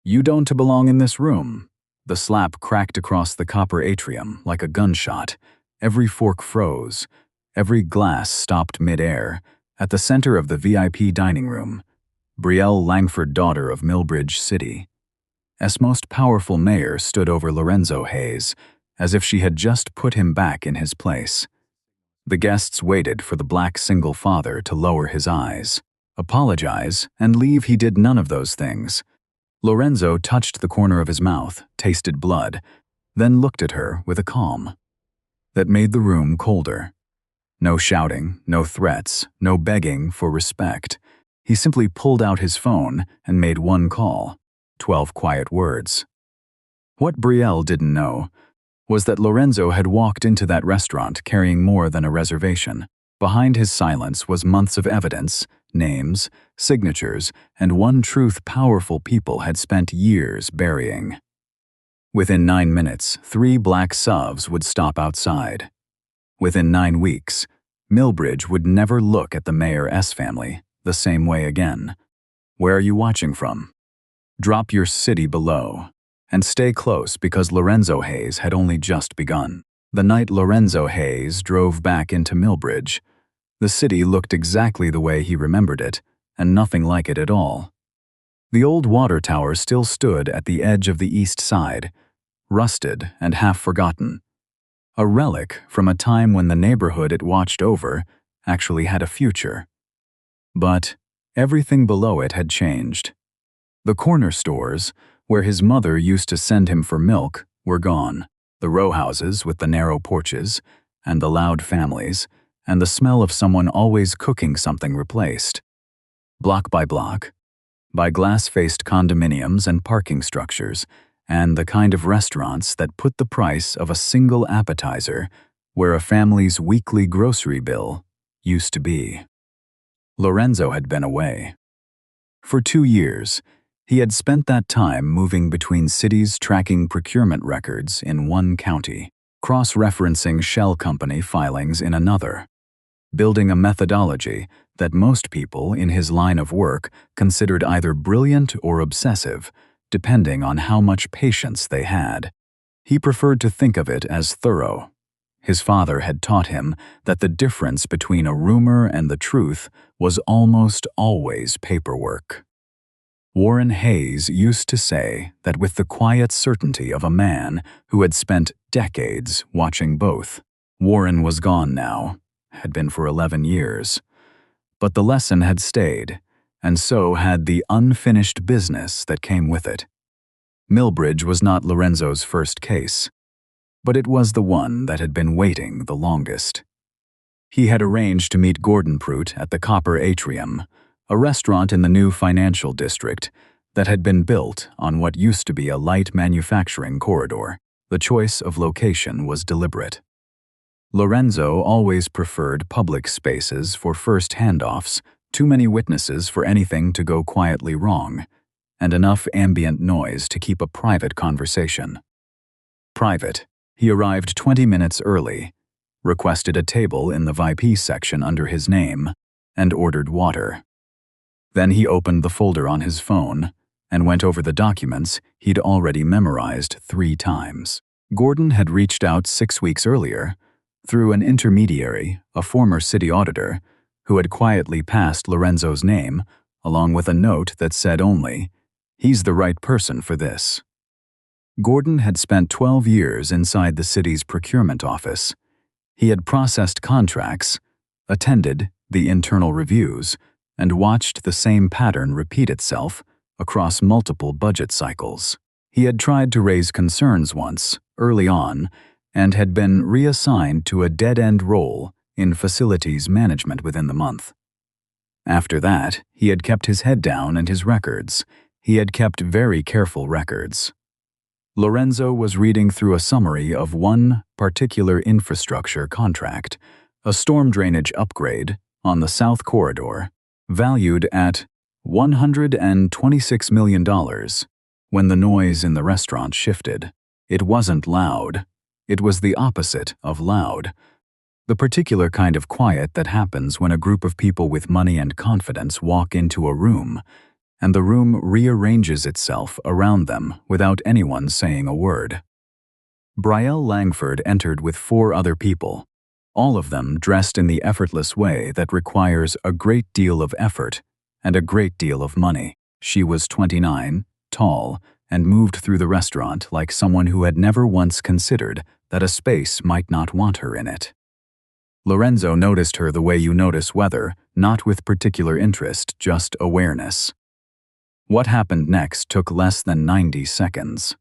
"You don't belong in this room." The slap cracked across the copper atrium like a gunshot. Every fork froze. Every glass stopped mid-air. At the center of the VIP dining room, Brielle Langford, daughter of Millbridge City. As most powerful mayor stood over Lorenzo Hayes, as if she had just put him back in his place. The guests waited for the black single father to lower his eyes, apologize, and leave. He did none of those things. Lorenzo touched the corner of his mouth, tasted blood, then looked at her with a calm that made the room colder. No shouting, no threats, no begging for respect. He simply pulled out his phone and made one call, 12 quiet words. What Brielle didn't know was that Lorenzo had walked into that restaurant carrying more than a reservation. Behind his silence was months of evidence, names, signatures, and one truth powerful people had spent years burying. Within 9 minutes, 3 black SUVs would stop outside. Within 9 weeks, Millbridge would never look at the Mayor S family the same way again. Where are you watching from? Drop your city below. And stay close, because Lorenzo Hayes had only just begun. The night Lorenzo Hayes drove back into Millbridge, the city looked exactly the way he remembered it, and nothing like it at all. The old water tower still stood at the edge of the east side, rusted and half forgotten. A relic from a time when the neighborhood it watched over actually had a future. But everything below it had changed. The corner stores, where his mother used to send him for milk, were gone. The row houses with the narrow porches, and the loud families, and the smell of someone always cooking something replaced. Block by block, by glass-faced condominiums and parking structures, and the kind of restaurants that put the price of a single appetizer where a family's weekly grocery bill used to be. Lorenzo had been away. For 2 years, he had spent that time moving between cities, tracking procurement records in one county, cross-referencing shell company filings in another, building a methodology that most people in his line of work considered either brilliant or obsessive, depending on how much patience they had. He preferred to think of it as thorough. His father had taught him that the difference between a rumor and the truth was almost always paperwork. Warren Hayes used to say that with the quiet certainty of a man who had spent decades watching both. Warren was gone now, had been for 11 years. But the lesson had stayed, and so had the unfinished business that came with it. Millbridge was not Lorenzo's first case, but it was the one that had been waiting the longest. He had arranged to meet Gordon Pruitt at the Copper Atrium, a restaurant in the new financial district that had been built on what used to be a light manufacturing corridor. The choice of location was deliberate. Lorenzo always preferred public spaces for first handoffs, too many witnesses for anything to go quietly wrong, and enough ambient noise to keep a private conversation. Private. He arrived 20 minutes early, requested a table in the VIP section under his name, and ordered water. Then he opened the folder on his phone and went over the documents he'd already memorized 3 times. Gordon had reached out 6 weeks earlier, through an intermediary, a former city auditor, who had quietly passed Lorenzo's name, along with a note that said only, "He's the right person for this." Gordon had spent 12 years inside the city's procurement office. He had processed contracts, attended the internal reviews, and watched the same pattern repeat itself across multiple budget cycles. He had tried to raise concerns once, early on, and had been reassigned to a dead-end role in facilities management within the month. After that, he had kept his head down and his records. He had kept very careful records. Lorenzo was reading through a summary of one particular infrastructure contract, a storm drainage upgrade on the South Corridor, valued at $126 million, when the noise in the restaurant shifted. It wasn't loud. It was the opposite of loud. The particular kind of quiet that happens when a group of people with money and confidence walk into a room, and the room rearranges itself around them without anyone saying a word. Brielle Langford entered with 4 other people, all of them dressed in the effortless way that requires a great deal of effort and a great deal of money. She was 29, tall, and moved through the restaurant like someone who had never once considered that a space might not want her in it. Lorenzo noticed her the way you notice weather, not with particular interest, just awareness. What happened next took less than 90 seconds.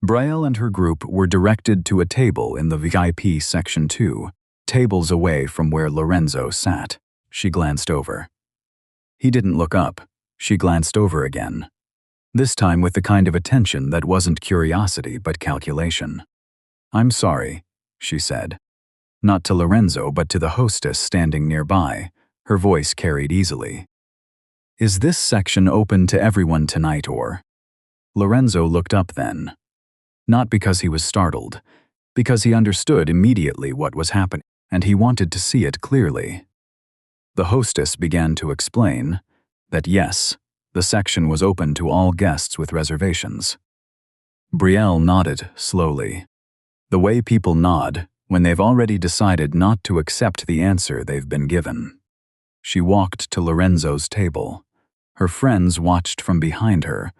Brielle and her group were directed to a table in the VIP Section 2, tables away from where Lorenzo sat. She glanced over. He didn't look up. She glanced over again, this time with the kind of attention that wasn't curiosity but calculation. "I'm sorry," she said. Not to Lorenzo but to the hostess standing nearby. Her voice carried easily. "Is this section open to everyone tonight or?" Lorenzo looked up then. Not because he was startled, because he understood immediately what was happening, and he wanted to see it clearly. The hostess began to explain that yes, the section was open to all guests with reservations. Brielle nodded slowly. The way people nod when they've already decided not to accept the answer they've been given. She walked to Lorenzo's table. Her friends watched from behind her,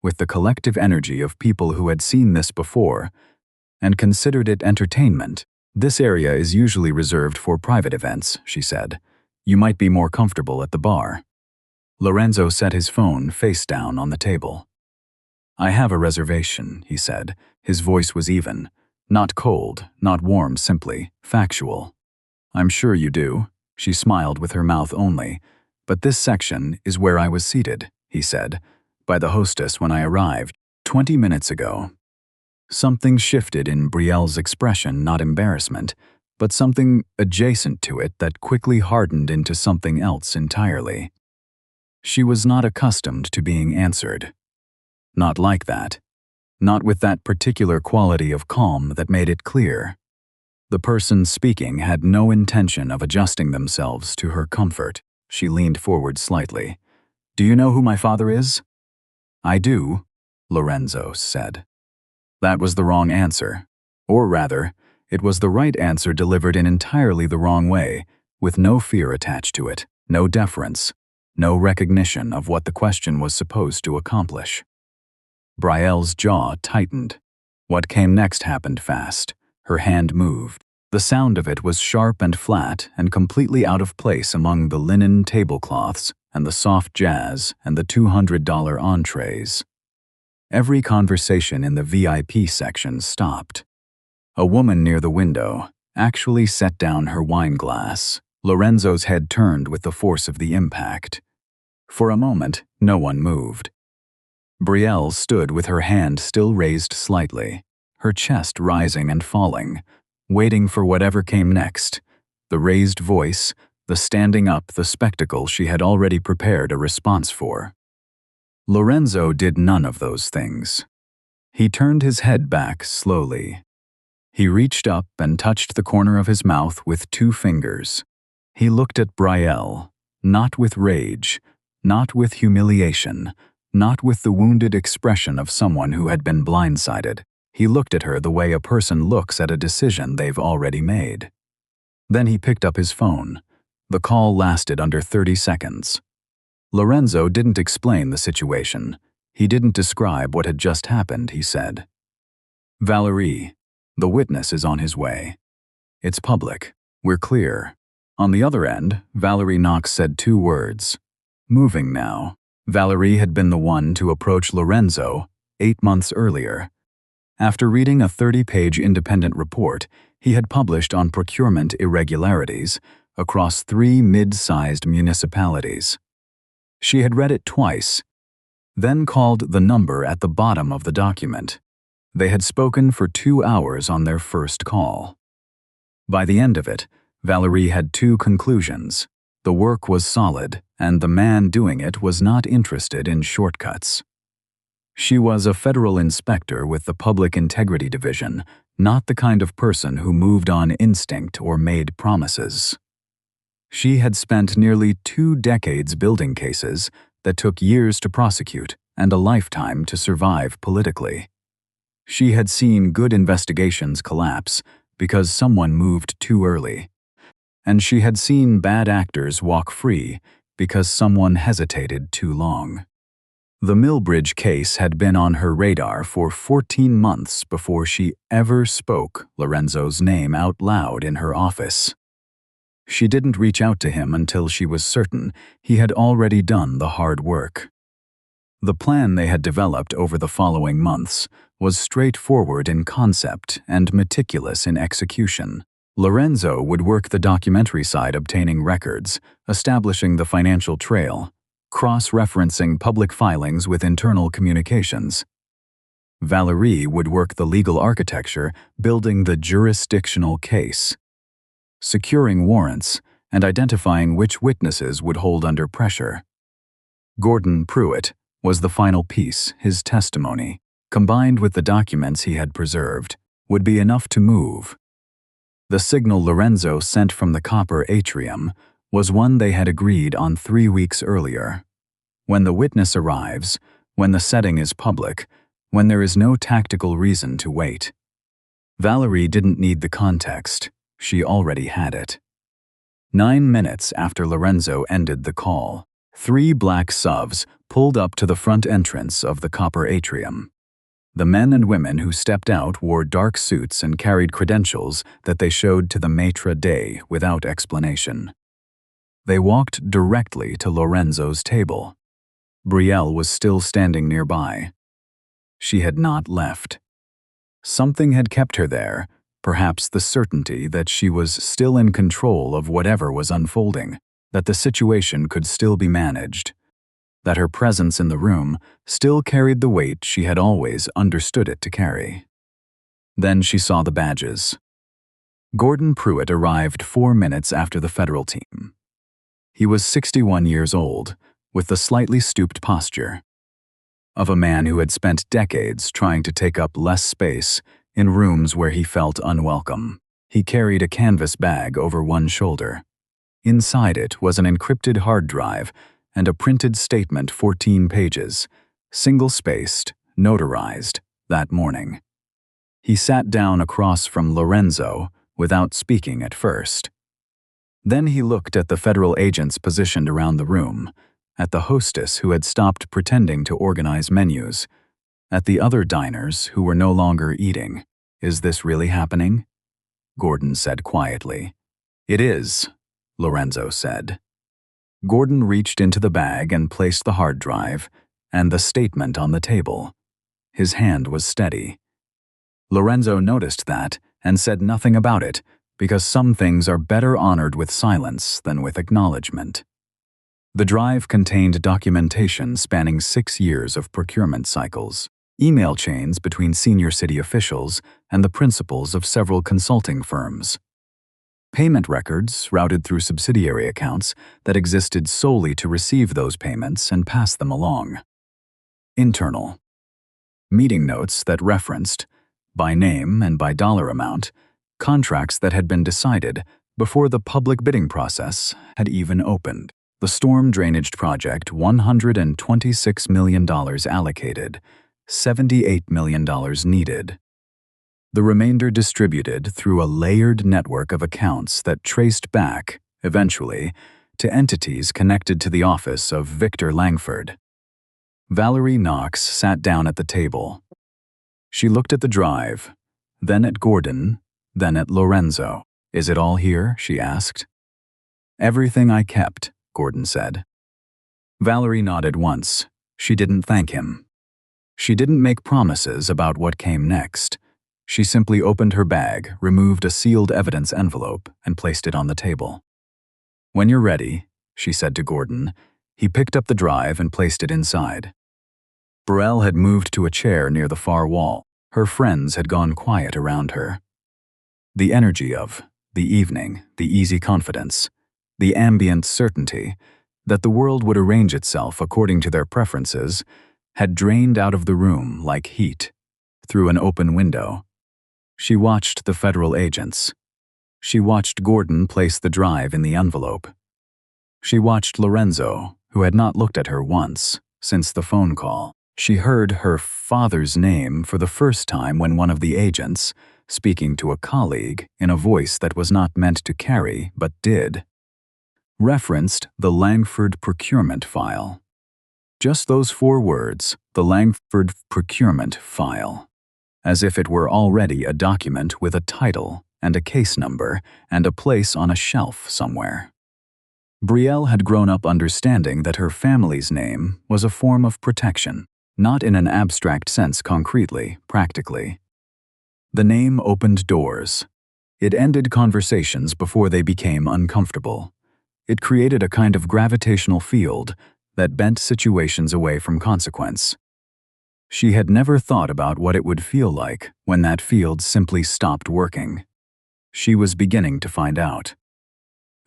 with the collective energy of people who had seen this before and considered it entertainment. "This area is usually reserved for private events," she said. "You might be more comfortable at the bar." Lorenzo set his phone face down on the table. "I have a reservation," he said. His voice was even, not cold, not warm, simply factual. "I'm sure you do." She smiled with her mouth only. "But this section is where I was seated," he said, "by the hostess when I arrived 20 minutes ago." Something shifted in Brielle's expression, not embarrassment, but something adjacent to it that quickly hardened into something else entirely. She was not accustomed to being answered. Not like that. Not with that particular quality of calm that made it clear. The person speaking had no intention of adjusting themselves to her comfort. She leaned forward slightly. "Do you know who my father is?" "I do," Lorenzo said. That was the wrong answer. Or rather, it was the right answer delivered in entirely the wrong way, with no fear attached to it, no deference, no recognition of what the question was supposed to accomplish. Brielle's jaw tightened. What came next happened fast. Her hand moved. The sound of it was sharp and flat and completely out of place among the linen tablecloths and the soft jazz and the $200 entrees. Every conversation in the VIP section stopped. A woman near the window actually set down her wine glass. Lorenzo's head turned with the force of the impact. For a moment, no one moved. Brielle stood with her hand still raised slightly, her chest rising and falling, waiting for whatever came next, the raised voice, the standing up, the spectacle she had already prepared a response for. Lorenzo did none of those things. He turned his head back slowly. He reached up and touched the corner of his mouth with 2 fingers. He looked at Brielle, not with rage, not with humiliation, not with the wounded expression of someone who had been blindsided. He looked at her the way a person looks at a decision they've already made. Then he picked up his phone. The call lasted under 30 seconds. Lorenzo didn't explain the situation. He didn't describe what had just happened, he said. "Valerie, the witness is on his way. It's public. We're clear." On the other end, Valerie Knox said 2 words. "Moving now." Valerie had been the one to approach Lorenzo 8 months earlier. After reading a 30-page independent report he had published on procurement irregularities across 3 mid-sized municipalities. She had read it twice, then called the number at the bottom of the document. They had spoken for 2 hours on their first call. By the end of it, Valerie had 2 conclusions. The work was solid, and the man doing it was not interested in shortcuts. She was a federal inspector with the Public Integrity Division, not the kind of person who moved on instinct or made promises. She had spent nearly 2 decades building cases that took years to prosecute and a lifetime to survive politically. She had seen good investigations collapse because someone moved too early. And she had seen bad actors walk free because someone hesitated too long. The Millbridge case had been on her radar for 14 months before she ever spoke Lorenzo's name out loud in her office. She didn't reach out to him until she was certain he had already done the hard work. The plan they had developed over the following months was straightforward in concept and meticulous in execution. Lorenzo would work the documentary side, obtaining records, establishing the financial trail, cross-referencing public filings with internal communications. Valerie would work the legal architecture, building the jurisdictional case, securing warrants, and identifying which witnesses would hold under pressure. Gordon Pruitt was the final piece. His testimony, combined with the documents he had preserved, would be enough to move. The signal Lorenzo sent from the copper atrium was one they had agreed on 3 weeks earlier. When the witness arrives, when the setting is public, when there is no tactical reason to wait. Valerie didn't need the context. She already had it. 9 minutes after Lorenzo ended the call, 3 black SUVs pulled up to the front entrance of the copper atrium. The men and women who stepped out wore dark suits and carried credentials that they showed to the maitre d' without explanation. They walked directly to Lorenzo's table. Brielle was still standing nearby. She had not left. Something had kept her there, perhaps the certainty that she was still in control of whatever was unfolding, that the situation could still be managed, that her presence in the room still carried the weight she had always understood it to carry. Then she saw the badges. Gordon Pruitt arrived 4 minutes after the federal team. He was 61 years old, with the slightly stooped posture of a man who had spent decades trying to take up less space in rooms where he felt unwelcome. He carried a canvas bag over one shoulder. Inside it was an encrypted hard drive and a printed statement, 14 pages, single-spaced, notarized, that morning. He sat down across from Lorenzo without speaking at first. Then he looked at the federal agents positioned around the room, at the hostess who had stopped pretending to organize menus, at the other diners who were no longer eating. "Is this really happening?" Gordon said quietly. "It is," Lorenzo said. Gordon reached into the bag and placed the hard drive and the statement on the table. His hand was steady. Lorenzo noticed that and said nothing about it, because some things are better honored with silence than with acknowledgement. The drive contained documentation spanning 6 years of procurement cycles, email chains between senior city officials and the principals of several consulting firms, payment records routed through subsidiary accounts that existed solely to receive those payments and pass them along, internal meeting notes that referenced, by name and by dollar amount, contracts that had been decided before the public bidding process had even opened. The storm drainage project, $126 million allocated, $78 million needed. The remainder distributed through a layered network of accounts that traced back, eventually, to entities connected to the office of Victor Langford. Valerie Knox sat down at the table. She looked at the drive, then at Gordon, then at Lorenzo. "Is it all here?" she asked. "Everything I kept," Gordon said. Valerie nodded once. She didn't thank him. She didn't make promises about what came next. She simply opened her bag, removed a sealed evidence envelope, and placed it on the table. "When you're ready," she said to Gordon. He picked up the drive and placed it inside. Brielle had moved to a chair near the far wall. Her friends had gone quiet around her. The energy of the evening, the easy confidence, the ambient certainty that the world would arrange itself according to their preferences had drained out of the room like heat through an open window. She watched the federal agents. She watched Gordon place the drive in the envelope. She watched Lorenzo, who had not looked at her once since the phone call. She heard her father's name for the first time when one of the agents, speaking to a colleague in a voice that was not meant to carry but did, referenced the Langford procurement file. Just those 4 words, the Langford procurement file, as if it were already a document with a title and a case number and a place on a shelf somewhere. Brielle had grown up understanding that her family's name was a form of protection, not in an abstract sense concretely, practically. The name opened doors. It ended conversations before they became uncomfortable. It created a kind of gravitational field that bent situations away from consequence. She had never thought about what it would feel like when that field simply stopped working. She was beginning to find out.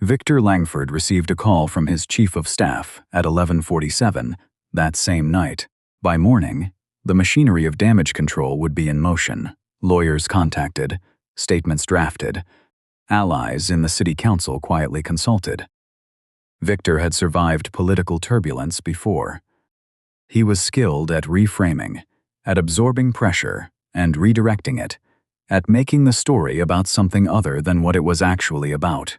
Victor Langford received a call from his chief of staff at 11:47 that same night. By morning, the machinery of damage control would be in motion. Lawyers contacted, statements drafted, allies in the city council quietly consulted. Victor had survived political turbulence before. He was skilled at reframing, at absorbing pressure and redirecting it, at making the story about something other than what it was actually about.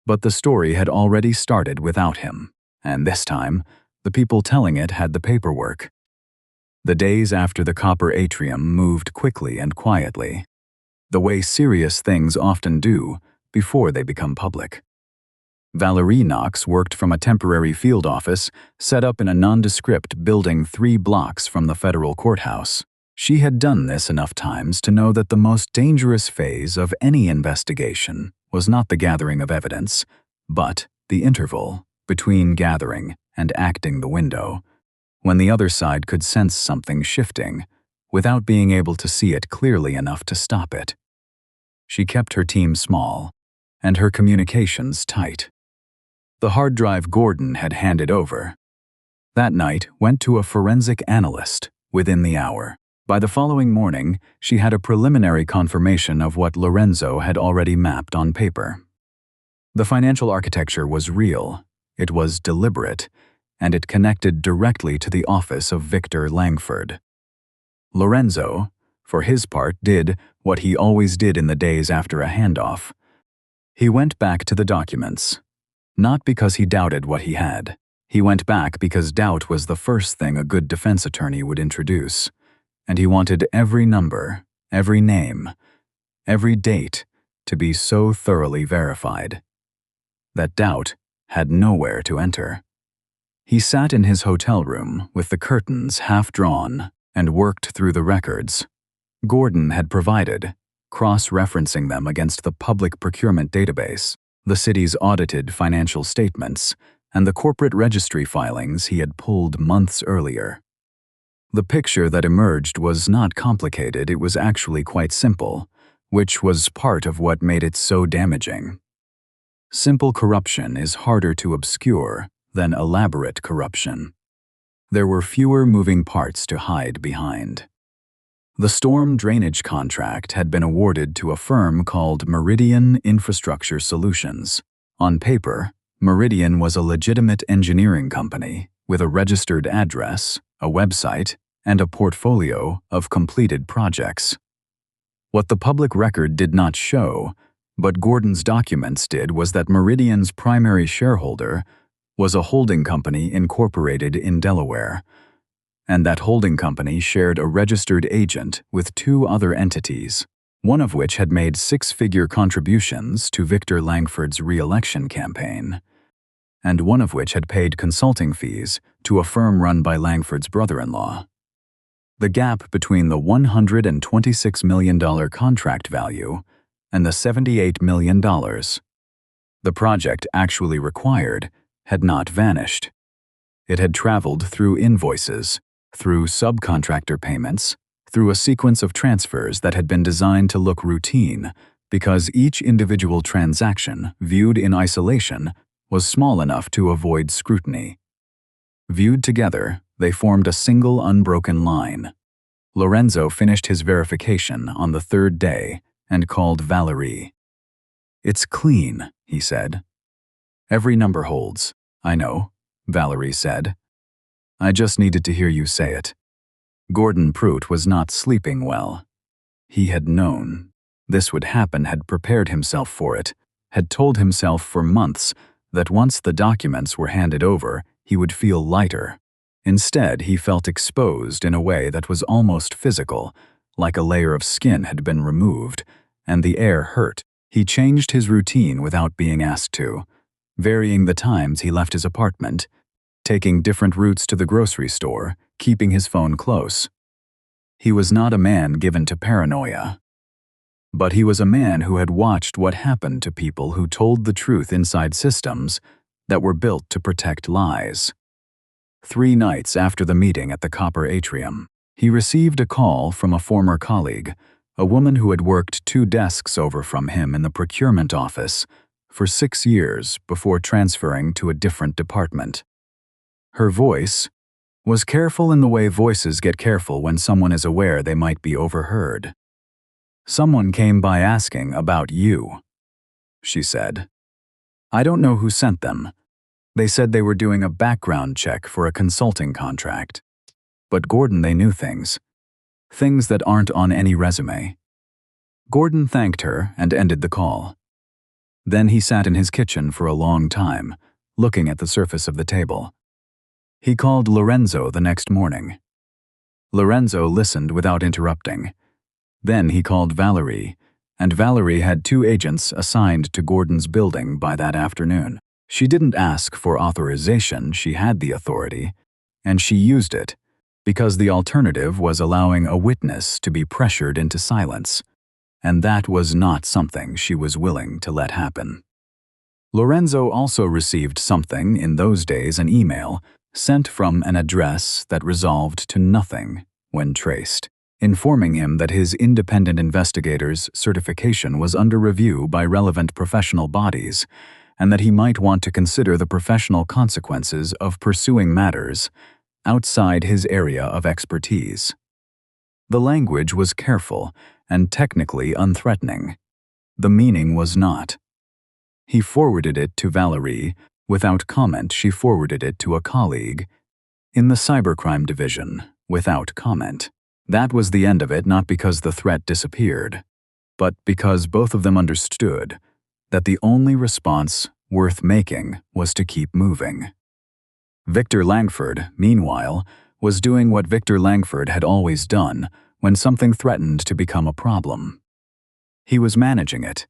But the story had already started without him, and this time, the people telling it had the paperwork. The days after the copper atrium moved quickly and quietly, the way serious things often do before they become public. Valerie Knox worked from a temporary field office set up in a nondescript building 3 blocks from the federal courthouse. She had done this enough times to know that the most dangerous phase of any investigation was not the gathering of evidence, but the interval between gathering and acting the window, when the other side could sense something shifting without being able to see it clearly enough to stop it. She kept her team small and her communications tight. The hard drive Gordon had handed over that night went to a forensic analyst within the hour. By the following morning, she had a preliminary confirmation of what Lorenzo had already mapped on paper. The financial architecture was real, it was deliberate, and it connected directly to the office of Victor Langford. Lorenzo, for his part, did what he always did in the days after a handoff. He went back to the documents. Not because he doubted what he had. He went back because doubt was the first thing a good defense attorney would introduce, and he wanted every number, every name, every date to be so thoroughly verified that doubt had nowhere to enter. He sat in his hotel room with the curtains half drawn and worked through the records Gordon had provided, cross-referencing them against the public procurement database, the city's audited financial statements, and the corporate registry filings he had pulled months earlier. The picture that emerged was not complicated, it was actually quite simple, which was part of what made it so damaging. Simple corruption is harder to obscure than elaborate corruption. There were fewer moving parts to hide behind. The storm drainage contract had been awarded to a firm called Meridian Infrastructure Solutions. On paper, Meridian was a legitimate engineering company with a registered address, a website, and a portfolio of completed projects. What the public record did not show, but Gordon's documents did, was that Meridian's primary shareholder was a holding company incorporated in Delaware, and that holding company shared a registered agent with 2 other entities, one of which had made 6-figure contributions to Victor Langford's re-election campaign, and one of which had paid consulting fees to a firm run by Langford's brother-in-law. The gap between the $126 million contract value and the $78 million the project actually required had not vanished. It had traveled through invoices, through subcontractor payments, through a sequence of transfers that had been designed to look routine because each individual transaction, viewed in isolation, was small enough to avoid scrutiny. Viewed together, they formed a single unbroken line. Lorenzo finished his verification on the 3rd day and called Valerie. "It's clean," he said. "Every number holds, I know, Valerie said. "I just needed to hear you say it." Gordon Pruitt was not sleeping well. He had known this would happen, had prepared himself for it, had told himself for months that once the documents were handed over, he would feel lighter. Instead, he felt exposed in a way that was almost physical, like a layer of skin had been removed, and the air hurt. He changed his routine without being asked to, varying the times he left his apartment, taking different routes to the grocery store, keeping his phone close. He was not a man given to paranoia. But he was a man who had watched what happened to people who told the truth inside systems that were built to protect lies. 3 nights after the meeting at the Copper Atrium, he received a call from a former colleague, a woman who had worked 2 desks over from him in the procurement office for 6 years before transferring to a different department. Her voice was careful in the way voices get careful when someone is aware they might be overheard. "Someone came by asking about you," she said. "I don't know who sent them. They said they were doing a background check for a consulting contract. But Gordon, they knew things. Things that aren't on any resume." Gordon thanked her and ended the call. Then he sat in his kitchen for a long time, looking at the surface of the table. He called Lorenzo the next morning. Lorenzo listened without interrupting. Then he called Valerie, and Valerie had 2 agents assigned to Gordon's building by that afternoon. She didn't ask for authorization, she had the authority, and she used it, because the alternative was allowing a witness to be pressured into silence, and that was not something she was willing to let happen. Lorenzo also received something in those days, an email sent from an address that resolved to nothing when traced, informing him that his independent investigator's certification was under review by relevant professional bodies, and that he might want to consider the professional consequences of pursuing matters outside his area of expertise. The language was careful and technically unthreatening. The meaning was not. He forwarded it to Valerie. Without comment, she forwarded it to a colleague in the cybercrime division, without comment. That was the end of it, not because the threat disappeared, but because both of them understood that the only response worth making was to keep moving. Victor Langford, meanwhile, was doing what Victor Langford had always done when something threatened to become a problem. He was managing it.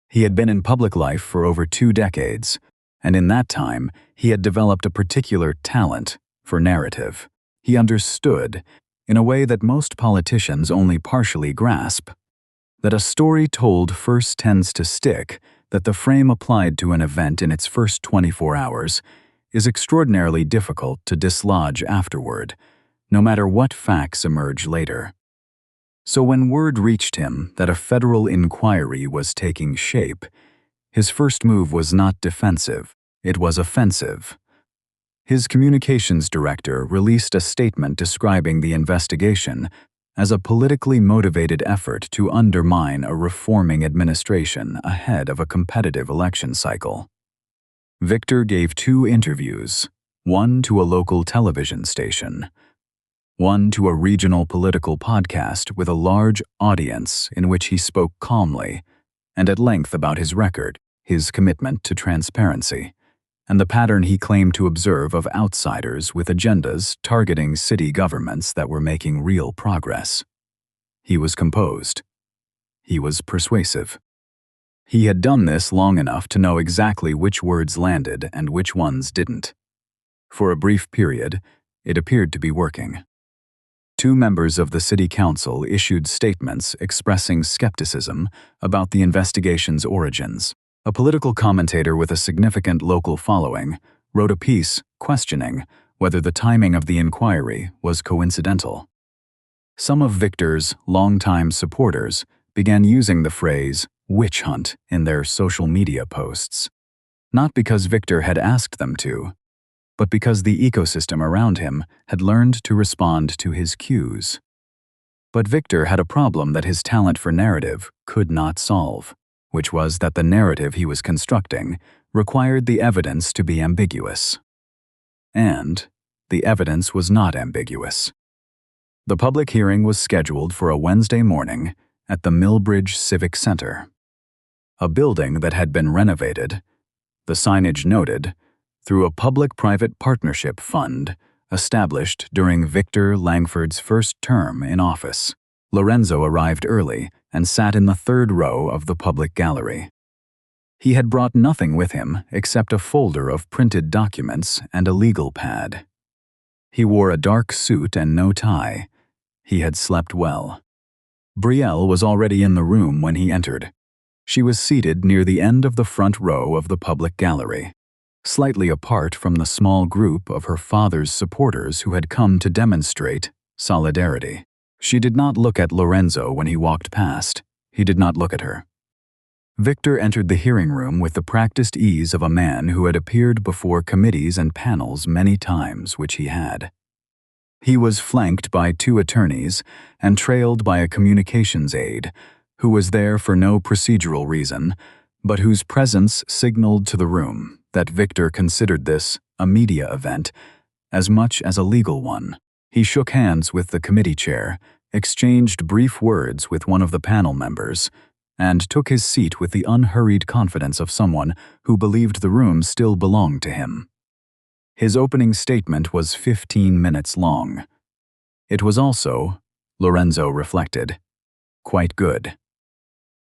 He had been in public life for over 2 decades, and in that time, he had developed a particular talent for narrative. He understood, in a way that most politicians only partially grasp, that a story told first tends to stick, that the frame applied to an event in its first 24 hours is extraordinarily difficult to dislodge afterward, no matter what facts emerge later. So when word reached him that a federal inquiry was taking shape, his first move was not defensive, it was offensive. His communications director released a statement describing the investigation as a politically motivated effort to undermine a reforming administration ahead of a competitive election cycle. Victor gave 2 interviews, one to a local television station, one to a regional political podcast with a large audience, in which he spoke calmly and at length about his record, his commitment to transparency, and the pattern he claimed to observe of outsiders with agendas targeting city governments that were making real progress. He was composed. He was persuasive. He had done this long enough to know exactly which words landed and which ones didn't. For a brief period, it appeared to be working. 2 members of the city council issued statements expressing skepticism about the investigation's origins. A political commentator with a significant local following wrote a piece questioning whether the timing of the inquiry was coincidental. Some of Victor's longtime supporters began using the phrase witch hunt in their social media posts, not because Victor had asked them to, but because the ecosystem around him had learned to respond to his cues. But Victor had a problem that his talent for narrative could not solve, which was that the narrative he was constructing required the evidence to be ambiguous. And the evidence was not ambiguous. The public hearing was scheduled for a Wednesday morning at the Millbridge Civic Center, a building that had been renovated, the signage noted, through a public-private partnership fund established during Victor Langford's first term in office. Lorenzo arrived early and sat in the third row of the public gallery. He had brought nothing with him except a folder of printed documents and a legal pad. He wore a dark suit and no tie. He had slept well. Brielle was already in the room when he entered. She was seated near the end of the front row of the public gallery, slightly apart from the small group of her father's supporters who had come to demonstrate solidarity. She did not look at Lorenzo when he walked past. He did not look at her. Victor entered the hearing room with the practiced ease of a man who had appeared before committees and panels many times, which he had. He was flanked by 2 attorneys and trailed by a communications aide, who was there for no procedural reason, but whose presence signaled to the room that Victor considered this a media event as much as a legal one. He shook hands with the committee chair, exchanged brief words with one of the panel members, and took his seat with the unhurried confidence of someone who believed the room still belonged to him. His opening statement was 15 minutes long. It was also, Lorenzo reflected, quite good.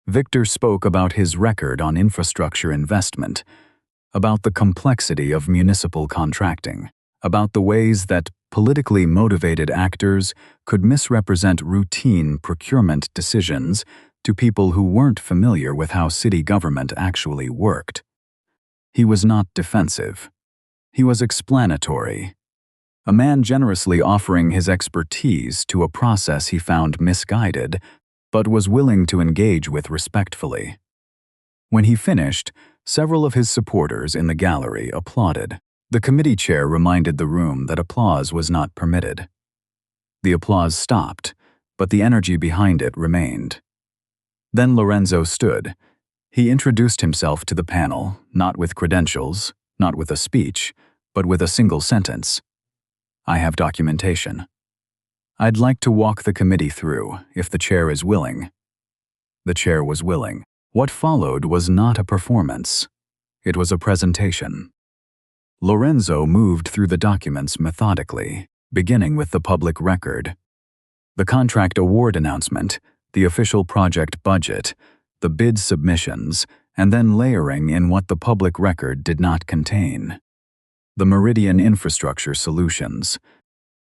Victor spoke about his record on infrastructure investment, about the complexity of municipal contracting, about the ways that politically motivated actors could misrepresent routine procurement decisions to people who weren't familiar with how city government actually worked. He was not defensive. He was explanatory, a man generously offering his expertise to a process he found misguided, but was willing to engage with respectfully. When he finished, several of his supporters in the gallery applauded. The committee chair reminded the room that applause was not permitted. The applause stopped, but the energy behind it remained. Then Lorenzo stood. He introduced himself to the panel, not with credentials, not with a speech, but with a single sentence. I have documentation. I'd like to walk the committee through, if the chair is willing. The chair was willing. What followed was not a performance. It was a presentation. Lorenzo moved through the documents methodically, beginning with the public record. The contract award announcement, the official project budget, the bid submissions, and then layering in what the public record did not contain. The Meridian Infrastructure Solutions,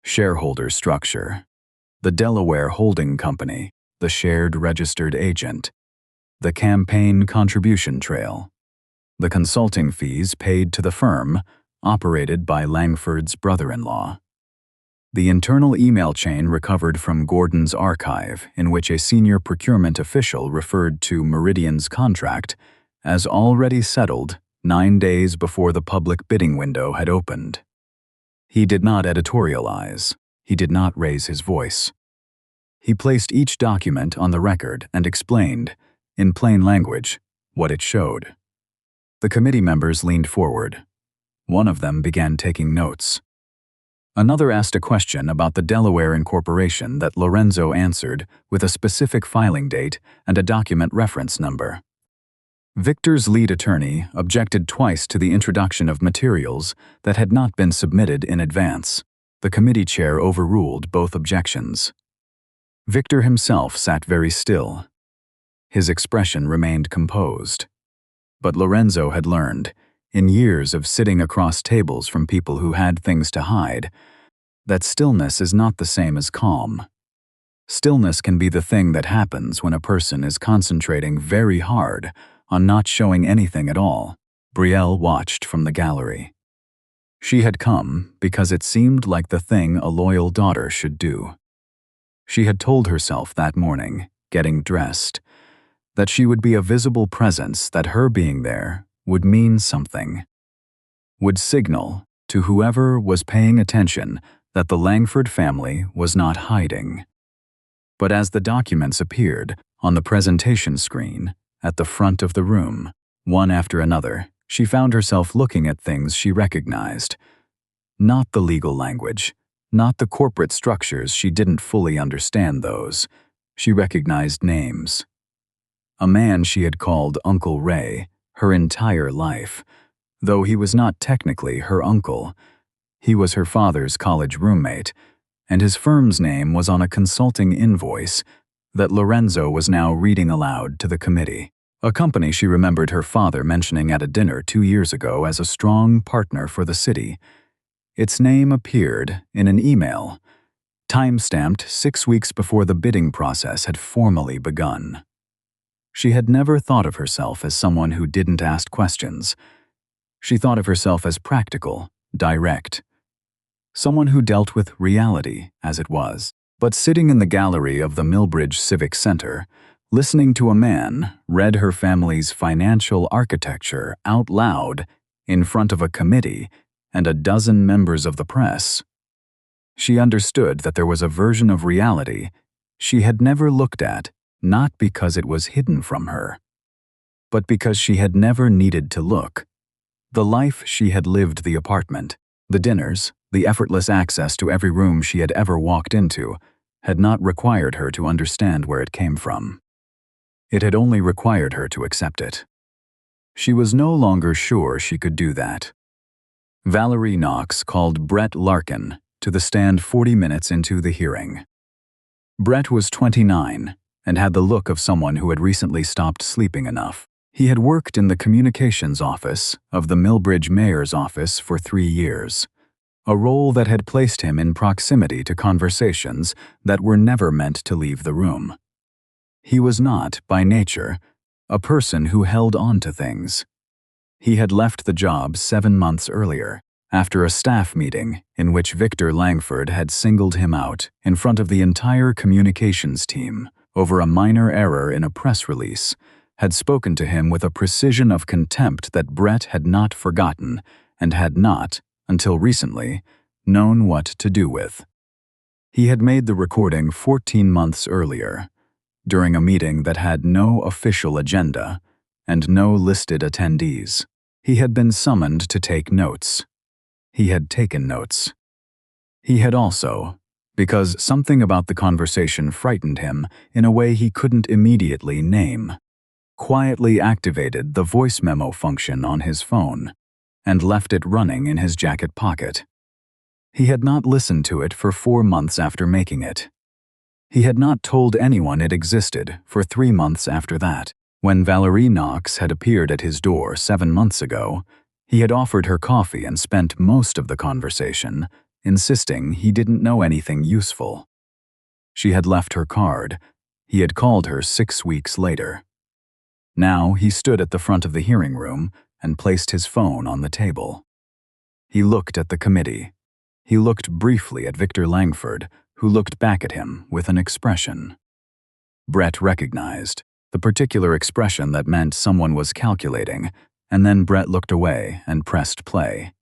shareholder structure, the Delaware Holding Company, the shared registered agent, the campaign contribution trail, the consulting fees paid to the firm, operated by Langford's brother-in-law, the internal email chain recovered from Gordon's archive in which a senior procurement official referred to Meridian's contract as already settled 9 days before the public bidding window had opened. He did not editorialize. He did not raise his voice. He placed each document on the record and explained, in plain language, what it showed. The committee members leaned forward. One of them began taking notes. Another asked a question about the Delaware incorporation that Lorenzo answered with a specific filing date and a document reference number. Victor's lead attorney objected twice to the introduction of materials that had not been submitted in advance. The committee chair overruled both objections. Victor himself sat very still. His expression remained composed. But Lorenzo had learned, in years of sitting across tables from people who had things to hide, that stillness is not the same as calm. Stillness can be the thing that happens when a person is concentrating very hard on not showing anything at all. Brielle watched from the gallery. She had come because it seemed like the thing a loyal daughter should do. She had told herself that morning, getting dressed, that she would be a visible presence, that her being there would mean something, would signal to whoever was paying attention that the Langford family was not hiding. But as the documents appeared on the presentation screen at the front of the room, one after another, she found herself looking at things she recognized. Not the legal language, not the corporate structures. She didn't fully understand those. She recognized names. A man she had called Uncle Ray her entire life, though he was not technically her uncle. He was her father's college roommate, and his firm's name was on a consulting invoice that Lorenzo was now reading aloud to the committee. A company she remembered her father mentioning at a dinner 2 years ago as a strong partner for the city. Its name appeared in an email, time-stamped 6 weeks before the bidding process had formally begun. She had never thought of herself as someone who didn't ask questions. She thought of herself as practical, direct, someone who dealt with reality as it was. But sitting in the gallery of the Millbridge Civic Center, listening to a man read her family's financial architecture out loud in front of a committee and a dozen members of the press, she understood that there was a version of reality she had never looked at, not because it was hidden from her, but because she had never needed to look. The life she had lived, the apartment, the dinners, the effortless access to every room she had ever walked into, had not required her to understand where it came from. It had only required her to accept it. She was no longer sure she could do that. Valerie Knox called Brett Larkin to the stand 40 minutes into the hearing. Brett was 29 and had the look of someone who had recently stopped sleeping enough. He had worked in the communications office of the Millbridge mayor's office for 3 years, a role that had placed him in proximity to conversations that were never meant to leave the room. He was not, by nature, a person who held on to things. He had left the job 7 months earlier, after a staff meeting in which Victor Langford had singled him out in front of the entire communications team over a minor error in a press release, had spoken to him with a precision of contempt that Brett had not forgotten and had not, until recently, known what to do with. He had made the recording 14 months earlier, during a meeting that had no official agenda and no listed attendees. He had been summoned to take notes. He had taken notes. He had also, because something about the conversation frightened him in a way he couldn't immediately name, quietly activated the voice memo function on his phone and left it running in his jacket pocket. He had not listened to it for 4 months after making it. He had not told anyone it existed for 3 months after that. When Valerie Knox had appeared at his door 7 months ago, he had offered her coffee and spent most of the conversation insisting he didn't know anything useful. She had left her card. He had called her 6 weeks later. Now he stood at the front of the hearing room and placed his phone on the table. He looked at the committee. He looked briefly at Victor Langford, who looked back at him with an expression. Brett recognized the particular expression that meant someone was calculating, and then Brett looked away and pressed play.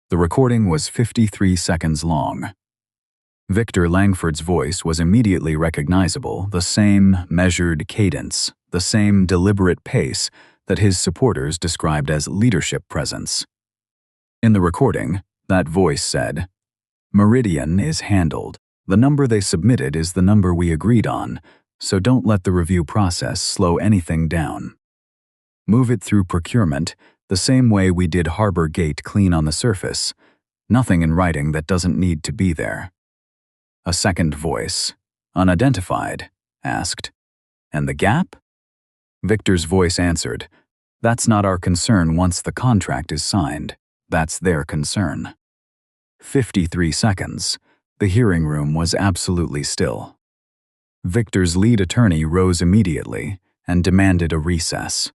The recording was 53 seconds long. Victor Langford's voice was immediately recognizable, the same measured cadence, the same deliberate pace that his supporters described as leadership presence. In the recording, that voice said, "Meridian is handled. The number they submitted is the number we agreed on, so don't let the review process slow anything down. Move it through procurement the same way we did Harbor Gate clean on the surface. Nothing in writing that doesn't need to be there." A second voice, unidentified, asked, "And the gap?" Victor's voice answered, "That's not our concern once the contract is signed. That's their concern." 53 seconds. The hearing room was absolutely still. Victor's lead attorney rose immediately and demanded a recess.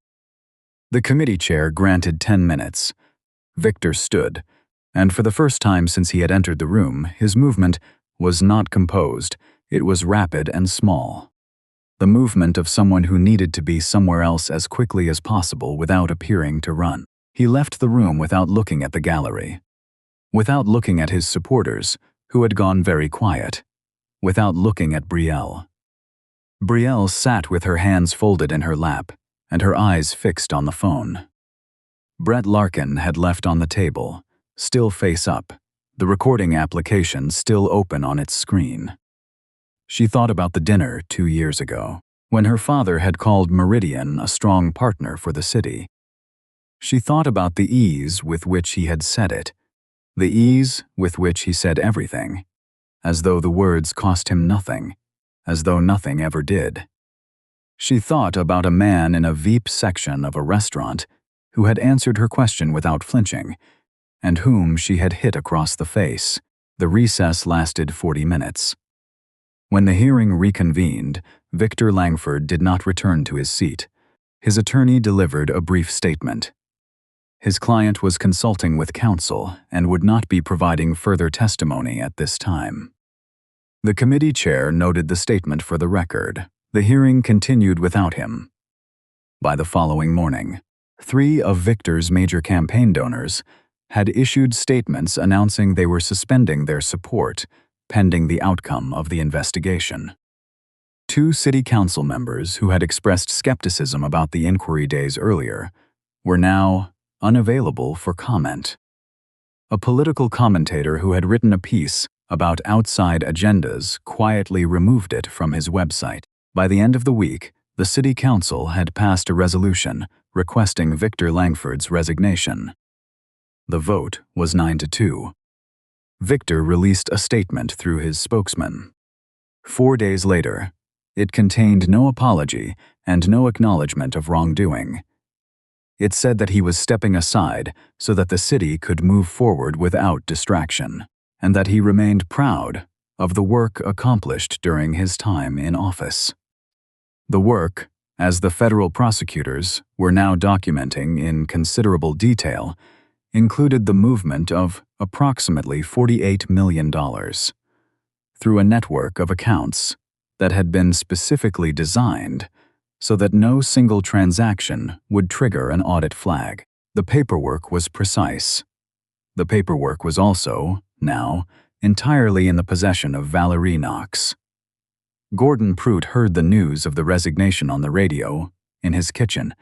The committee chair granted 10 minutes. Victor stood, and for the first time since he had entered the room, his movement was not composed. It was rapid and small. The movement of someone who needed to be somewhere else as quickly as possible without appearing to run. He left the room without looking at the gallery, without looking at his supporters, who had gone very quiet, without looking at Brielle. Brielle sat with her hands folded in her lap and her eyes fixed on the phone. Brett Larkin had left on the table, still face up, the recording application still open on its screen. She thought about the dinner 2 years ago, when her father had called Meridian a strong partner for the city. She thought about the ease with which he had said it, the ease with which he said everything, as though the words cost him nothing, as though nothing ever did. She thought about a man in a VIP section of a restaurant who had answered her question without flinching, and whom she had hit across the face. The recess lasted 40 minutes. When the hearing reconvened, Victor Langford did not return to his seat. His attorney delivered a brief statement. His client was consulting with counsel and would not be providing further testimony at this time. The committee chair noted the statement for the record. The hearing continued without him. By the following morning, 3 of Victor's major campaign donors had issued statements announcing they were suspending their support pending the outcome of the investigation. 2 city council members who had expressed skepticism about the inquiry days earlier were now unavailable for comment. A political commentator who had written a piece about outside agendas quietly removed it from his website. By the end of the week, the city council had passed a resolution requesting Victor Langford's resignation. The vote was 9-2. Victor released a statement through his spokesman. 4 days later, it contained no apology and no acknowledgement of wrongdoing. It said that he was stepping aside so that the city could move forward without distraction, and that he remained proud of the work accomplished during his time in office. The work, as the federal prosecutors were now documenting in considerable detail, included the movement of approximately $48 million through a network of accounts that had been specifically designed so that no single transaction would trigger an audit flag. The paperwork was precise. The paperwork was also, now, entirely in the possession of Valerie Knox. Gordon Pruitt heard the news of the resignation on the radio in his kitchen.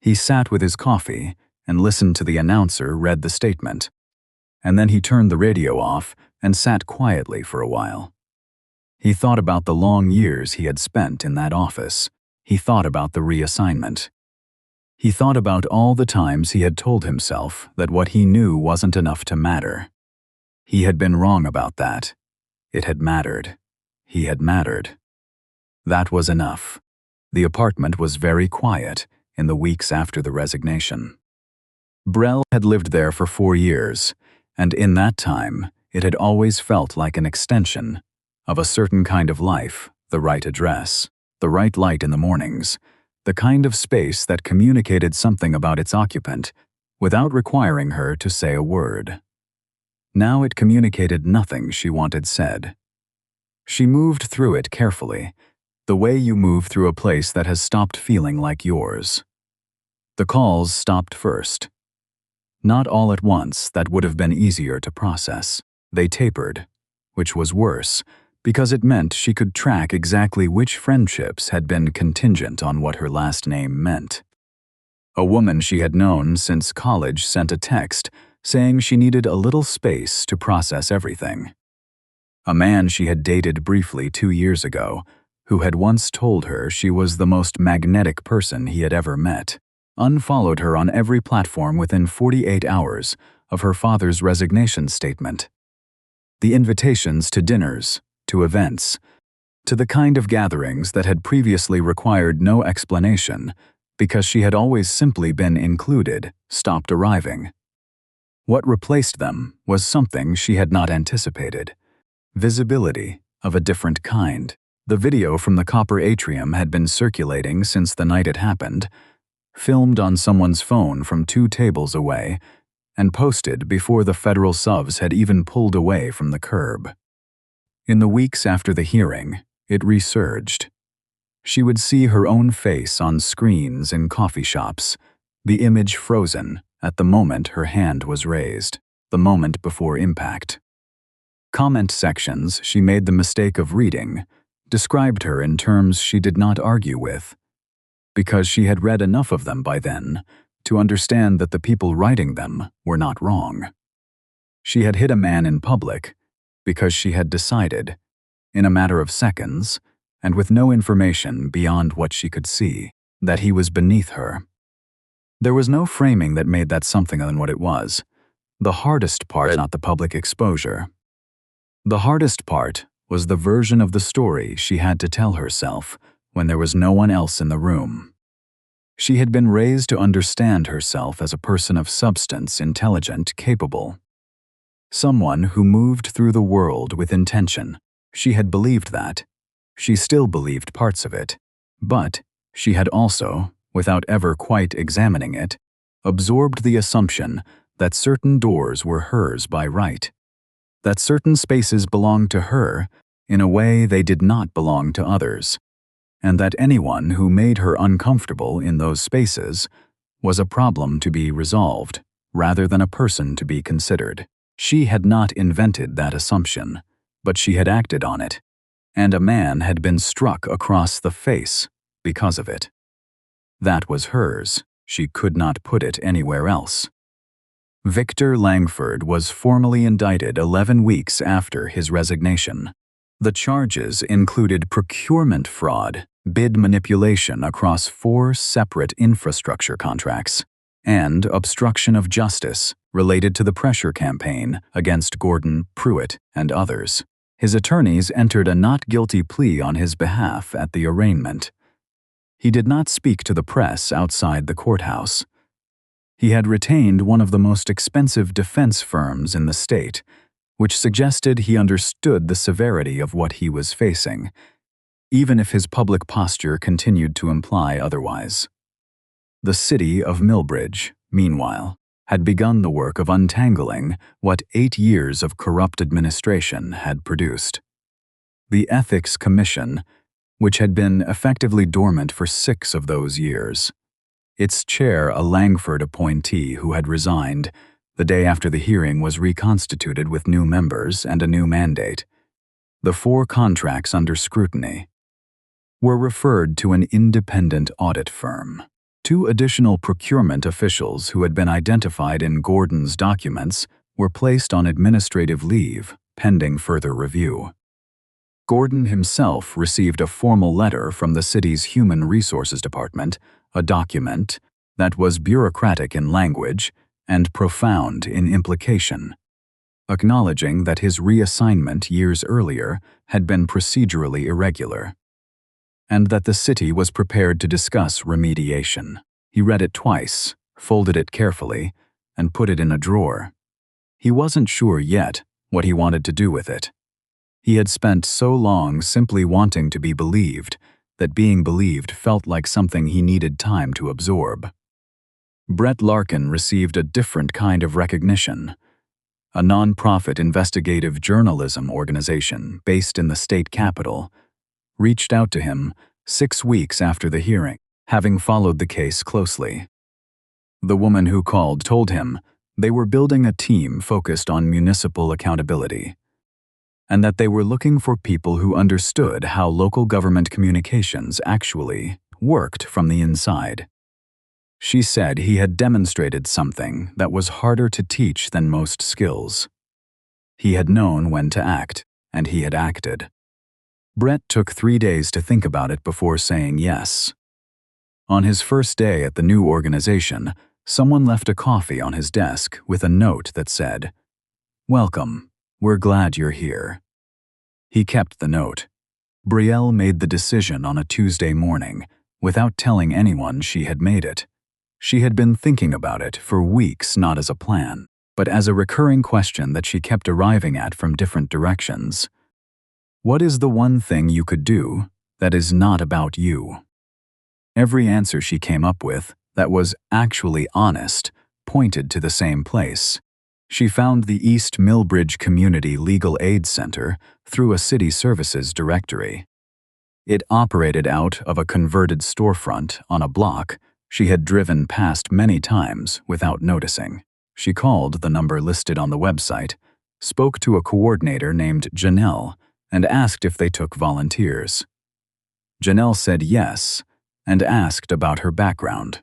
He sat with his coffee and listened to the announcer read the statement. And then he turned the radio off and sat quietly for a while. He thought about the long years he had spent in that office. He thought about the reassignment. He thought about all the times he had told himself that what he knew wasn't enough to matter. He had been wrong about that. It had mattered. He had mattered. That was enough. The apartment was very quiet in the weeks after the resignation. Brielle had lived there for 4 years, and in that time, it had always felt like an extension of a certain kind of life, the right address, the right light in the mornings, the kind of space that communicated something about its occupant without requiring her to say a word. Now it communicated nothing she wanted said. She moved through it carefully, the way you move through a place that has stopped feeling like yours. The calls stopped first. Not all at once, that would have been easier to process. They tapered, which was worse, because it meant she could track exactly which friendships had been contingent on what her last name meant. A woman she had known since college sent a text saying she needed a little space to process everything. A man she had dated briefly 2 years ago, who had once told her she was the most magnetic person he had ever met, unfollowed her on every platform within 48 hours of her father's resignation statement. The invitations to dinners, to events, to the kind of gatherings that had previously required no explanation because she had always simply been included, stopped arriving. What replaced them was something she had not anticipated: visibility of a different kind. The video from the copper atrium had been circulating since the night it happened, filmed on someone's phone from 2 tables away, and posted before the federal subs had even pulled away from the curb. In the weeks after the hearing, it resurged. She would see her own face on screens in coffee shops, the image frozen at the moment her hand was raised, the moment before impact. Comment sections she made the mistake of reading described her in terms she did not argue with, because she had read enough of them by then to understand that the people writing them were not wrong. She had hit a man in public because she had decided, in a matter of seconds, and with no information beyond what she could see, that he was beneath her. There was no framing that made that something than what it was. The hardest part was not the public exposure. The hardest part was the version of the story she had to tell herself when there was no one else in the room. She had been raised to understand herself as a person of substance, intelligent, capable. Someone who moved through the world with intention. She had believed that. She still believed parts of it. But she had also, without ever quite examining it, absorbed the assumption that certain doors were hers by right, that certain spaces belonged to her in a way they did not belong to others, and that anyone who made her uncomfortable in those spaces was a problem to be resolved rather than a person to be considered. She had not invented that assumption, but she had acted on it, and a man had been struck across the face because of it. That was hers. She could not put it anywhere else. Victor Langford was formally indicted 11 weeks after his resignation. The charges included procurement fraud, bid manipulation across 4 separate infrastructure contracts, and obstruction of justice related to the pressure campaign against Gordon, Pruitt, and others. His attorneys entered a not guilty plea on his behalf at the arraignment. He did not speak to the press outside the courthouse. He had retained one of the most expensive defense firms in the state, which suggested he understood the severity of what he was facing, even if his public posture continued to imply otherwise. The city of Millbridge, meanwhile, had begun the work of untangling what 8 years of corrupt administration had produced. The Ethics Commission, which had been effectively dormant for 6 of those years. Its chair, a Langford appointee who had resigned the day after the hearing, was reconstituted with new members and a new mandate. The 4 contracts under scrutiny were referred to an independent audit firm. 2 additional procurement officials who had been identified in Gordon's documents were placed on administrative leave pending further review. Gordon himself received a formal letter from the city's Human Resources Department, a document that was bureaucratic in language and profound in implication, acknowledging that his reassignment years earlier had been procedurally irregular, and that the city was prepared to discuss remediation. He read it twice, folded it carefully, and put it in a drawer. He wasn't sure yet what he wanted to do with it. He had spent so long simply wanting to be believed that being believed felt like something he needed time to absorb. Brett Larkin received a different kind of recognition. A non-profit investigative journalism organization based in the state capital reached out to him 6 weeks after the hearing, having followed the case closely. The woman who called told him they were building a team focused on municipal accountability, and that they were looking for people who understood how local government communications actually worked from the inside. She said he had demonstrated something that was harder to teach than most skills. He had known when to act, and he had acted. Brett took 3 days to think about it before saying yes. On his first day at the new organization, someone left a coffee on his desk with a note that said, "Welcome. We're glad you're here." He kept the note. Brielle made the decision on a Tuesday morning, without telling anyone she had made it. She had been thinking about it for weeks, not as a plan, but as a recurring question that she kept arriving at from different directions. What is the one thing you could do that is not about you? Every answer she came up with that was actually honest pointed to the same place. She found the East Millbridge Community Legal Aid Center through a city services directory. It operated out of a converted storefront on a block she had driven past many times without noticing. She called the number listed on the website, spoke to a coordinator named Janelle, and asked if they took volunteers. Janelle said yes, and asked about her background.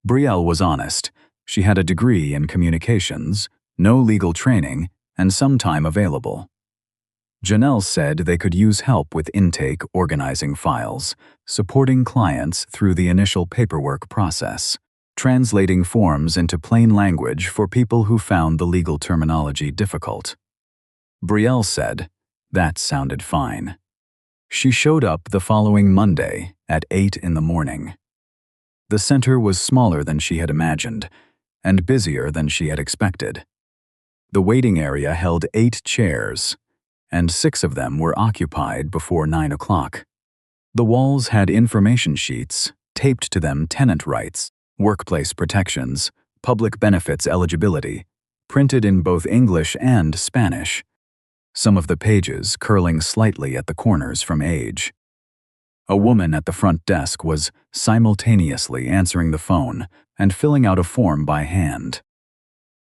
Brielle was honest. She had a degree in communications, no legal training, and some time available. Janelle said they could use help with intake, organizing files, supporting clients through the initial paperwork process, translating forms into plain language for people who found the legal terminology difficult. Brielle said, that sounded fine. She showed up the following Monday at 8 in the morning. The center was smaller than she had imagined, and busier than she had expected. The waiting area held 8 chairs, and 6 of them were occupied before 9 o'clock. The walls had information sheets, taped to them tenant rights, workplace protections, public benefits eligibility, printed in both English and Spanish, some of the pages curling slightly at the corners from age. A woman at the front desk was simultaneously answering the phone and filling out a form by hand.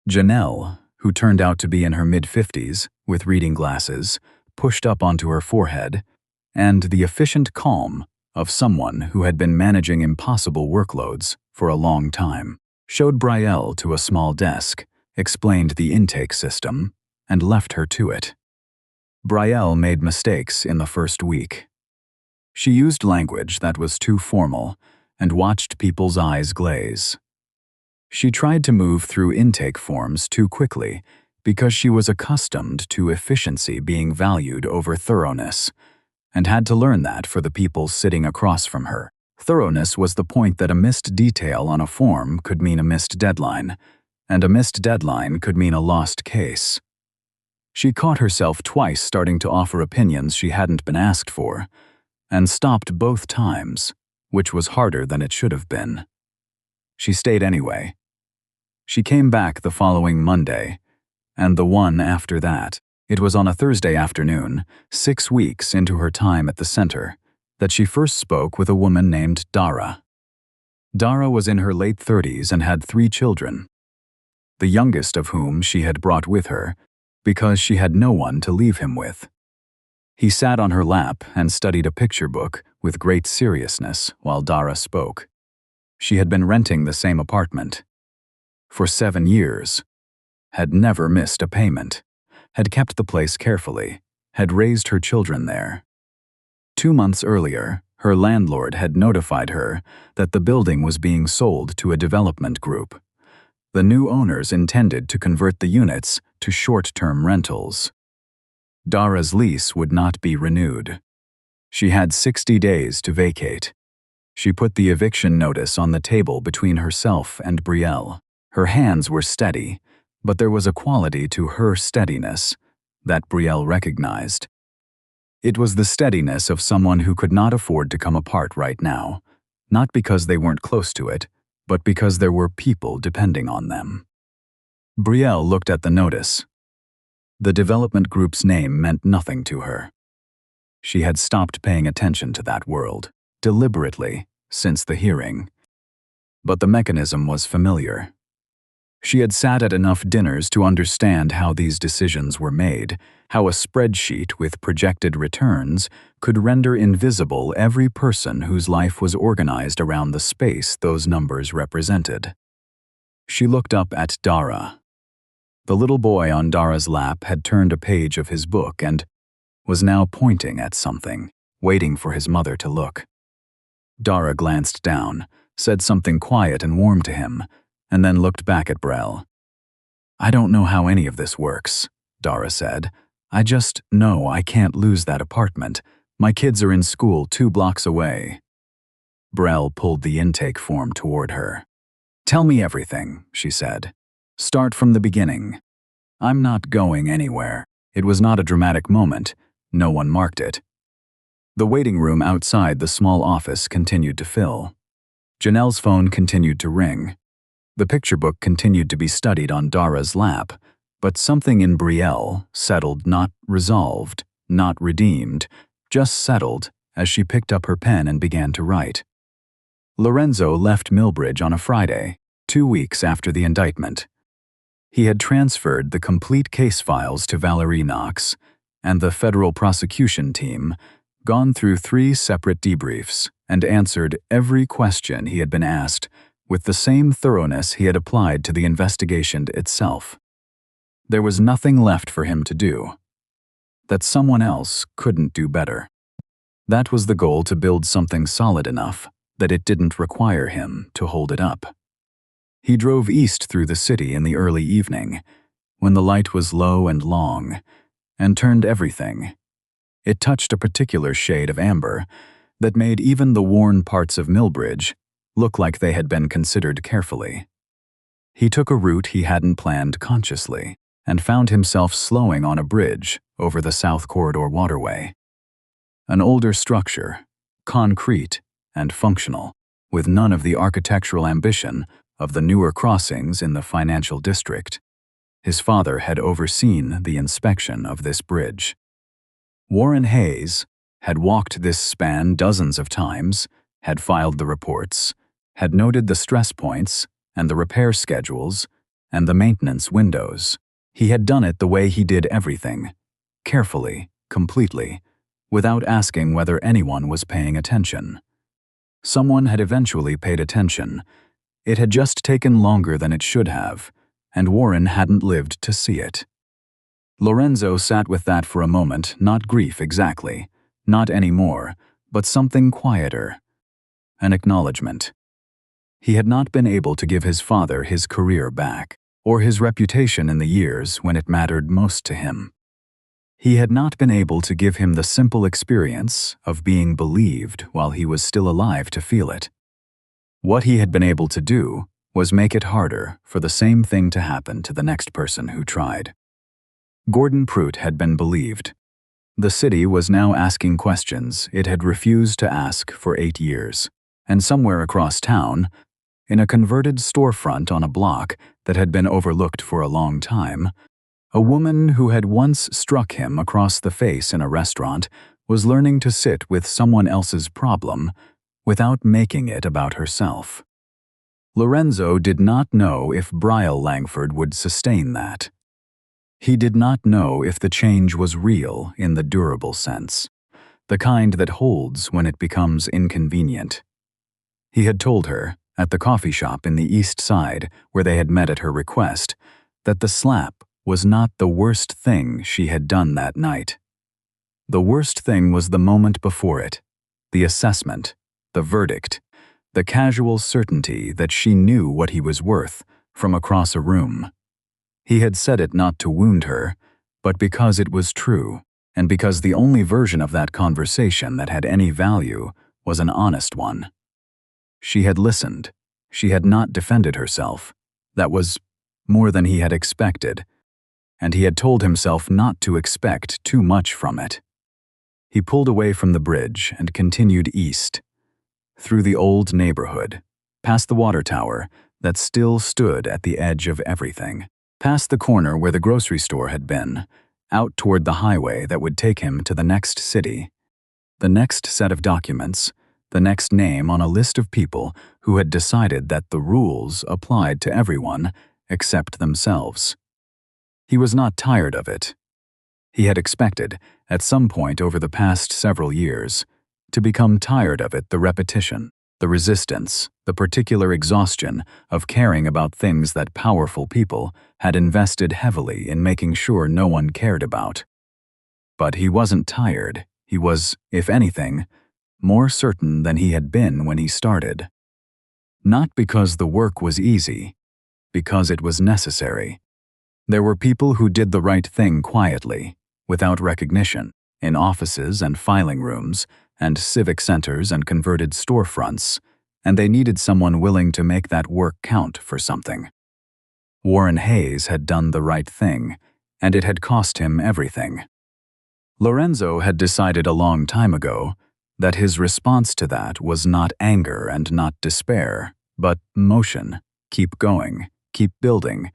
Janelle, who turned out to be in her mid-50s, with reading glasses, pushed up onto her forehead, and the efficient calm of someone who had been managing impossible workloads for a long time, showed Brielle to a small desk, explained the intake system, and left her to it. Brielle made mistakes in the first week. She used language that was too formal and watched people's eyes glaze. She tried to move through intake forms too quickly because she was accustomed to efficiency being valued over thoroughness, and had to learn that for the people sitting across from her. Thoroughness was the point that a missed detail on a form could mean a missed deadline, and a missed deadline could mean a lost case. She caught herself twice starting to offer opinions she hadn't been asked for, and stopped both times, which was harder than it should have been. She stayed anyway. She came back the following Monday, and the one after that. It was on a Thursday afternoon, 6 weeks into her time at the center, that she first spoke with a woman named Dara. Dara was in her late 30s and had 3 children, the youngest of whom she had brought with her because she had no one to leave him with. He sat on her lap and studied a picture book with great seriousness while Dara spoke. She had been renting the same apartment for 7 years, had never missed a payment, had kept the place carefully, had raised her children there. 2 months earlier, her landlord had notified her that the building was being sold to a development group. The new owners intended to convert the units to short-term rentals. Dara's lease would not be renewed. She had 60 days to vacate. She put the eviction notice on the table between herself and Brielle. Her hands were steady, but there was a quality to her steadiness that Brielle recognized. It was the steadiness of someone who could not afford to come apart right now, not because they weren't close to it, but because there were people depending on them. Brielle looked at the notice. The development group's name meant nothing to her. She had stopped paying attention to that world, deliberately, since the hearing. But the mechanism was familiar. She had sat at enough dinners to understand how these decisions were made, how a spreadsheet with projected returns could render invisible every person whose life was organized around the space those numbers represented. She looked up at Dara. The little boy on Dara's lap had turned a page of his book and was now pointing at something, waiting for his mother to look. Dara glanced down, said something quiet and warm to him, and then looked back at Brielle. "I don't know how any of this works," Dara said. "I just know I can't lose that apartment. My kids are in school 2 blocks away." Brielle pulled the intake form toward her. "Tell me everything," she said. "Start from the beginning. I'm not going anywhere." It was not a dramatic moment. No one marked it. The waiting room outside the small office continued to fill. Janelle's phone continued to ring. The picture book continued to be studied on Dara's lap, but something in Brielle settled, not resolved, not redeemed, just settled as she picked up her pen and began to write. Lorenzo left Millbridge on a Friday, 2 weeks after the indictment. He had transferred the complete case files to Valerie Knox, and the federal prosecution team gone through 3 separate debriefs and answered every question he had been asked with the same thoroughness he had applied to the investigation itself. There was nothing left for him to do. That someone else couldn't do better. That was the goal, to build something solid enough that it didn't require him to hold it up. He drove east through the city in the early evening, when the light was low and long, and turned everything. It touched a particular shade of amber that made even the worn parts of Millbridge look like they had been considered carefully. He took a route he hadn't planned consciously, and found himself slowing on a bridge over the South Corridor waterway. An older structure, concrete and functional, with none of the architectural ambition of the newer crossings in the financial district. His father had overseen the inspection of this bridge. Warren Hayes had walked this span dozens of times, had filed the reports, had noted the stress points and the repair schedules and the maintenance windows. He had done it the way he did everything, carefully, completely, without asking whether anyone was paying attention. Someone had eventually paid attention. It had just taken longer than it should have, and Warren hadn't lived to see it. Lorenzo sat with that for a moment, not grief exactly, not anymore, but something quieter. An acknowledgement. He had not been able to give his father his career back, or his reputation in the years when it mattered most to him. He had not been able to give him the simple experience of being believed while he was still alive to feel it. What he had been able to do was make it harder for the same thing to happen to the next person who tried. Gordon Pruitt had been believed. The city was now asking questions it had refused to ask for 8 years, and somewhere across town, in a converted storefront on a block that had been overlooked for a long time, a woman who had once struck him across the face in a restaurant was learning to sit with someone else's problem without making it about herself. Lorenzo did not know if Brielle Langford would sustain that. He did not know if the change was real in the durable sense, the kind that holds when it becomes inconvenient. He had told her, at the coffee shop in the East Side where they had met at her request, that the slap was not the worst thing she had done that night. The worst thing was the moment before it, the assessment, the verdict, the casual certainty that she knew what he was worth from across a room. He had said it not to wound her, but because it was true, and because the only version of that conversation that had any value was an honest one. She had listened. She had not defended herself. That was more than he had expected, and he had told himself not to expect too much from it. He pulled away from the bridge and continued east, through the old neighborhood, past the water tower that still stood at the edge of everything, past the corner where the grocery store had been, out toward the highway that would take him to the next city, the next set of documents, the next name on a list of people who had decided that the rules applied to everyone except themselves. He was not tired of it. He had expected, at some point over the past several years, to become tired of it, the repetition, the resistance, the particular exhaustion of caring about things that powerful people had invested heavily in making sure no one cared about. But he wasn't tired. He was, if anything, more certain than he had been when he started. Not because the work was easy, because it was necessary. There were people who did the right thing quietly, without recognition, in offices and filing rooms, and civic centers and converted storefronts, and they needed someone willing to make that work count for something. Warren Hayes had done the right thing, and it had cost him everything. Lorenzo had decided a long time ago that his response to that was not anger and not despair, but motion. Keep going, keep building,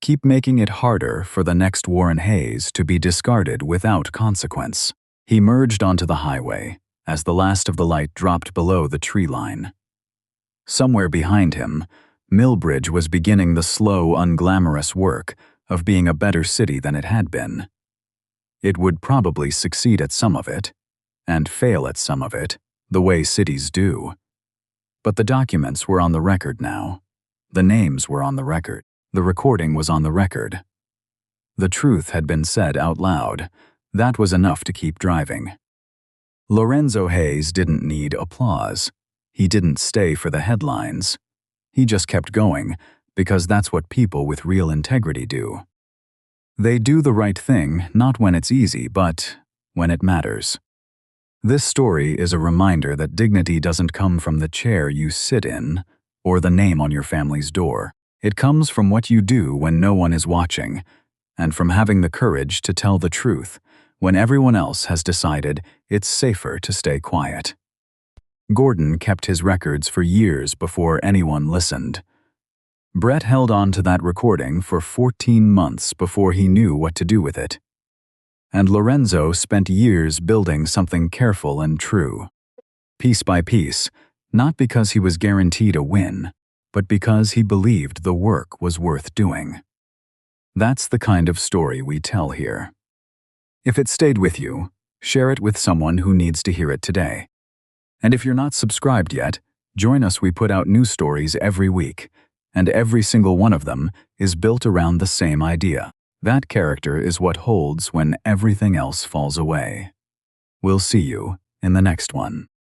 keep making it harder for the next Warren Hayes to be discarded without consequence. He merged onto the highway as the last of the light dropped below the tree line. Somewhere behind him, Millbridge was beginning the slow, unglamorous work of being a better city than it had been. It would probably succeed at some of it, and fail at some of it, the way cities do. But the documents were on the record now. The names were on the record. The recording was on the record. The truth had been said out loud. That was enough to keep driving. Lorenzo Hayes didn't need applause. He didn't stay for the headlines. He just kept going, because that's what people with real integrity do. They do the right thing, not when it's easy, but when it matters. This story is a reminder that dignity doesn't come from the chair you sit in or the name on your family's door. It comes from what you do when no one is watching, and from having the courage to tell the truth when everyone else has decided it's safer to stay quiet. Gordon kept his records for years before anyone listened. Brett held on to that recording for 14 months before he knew what to do with it. And Lorenzo spent years building something careful and true. Piece by piece, not because he was guaranteed a win, but because he believed the work was worth doing. That's the kind of story we tell here. If it stayed with you, share it with someone who needs to hear it today. And if you're not subscribed yet, join us. We put out new stories every week, and every single one of them is built around the same idea. That character is what holds when everything else falls away. We'll see you in the next one.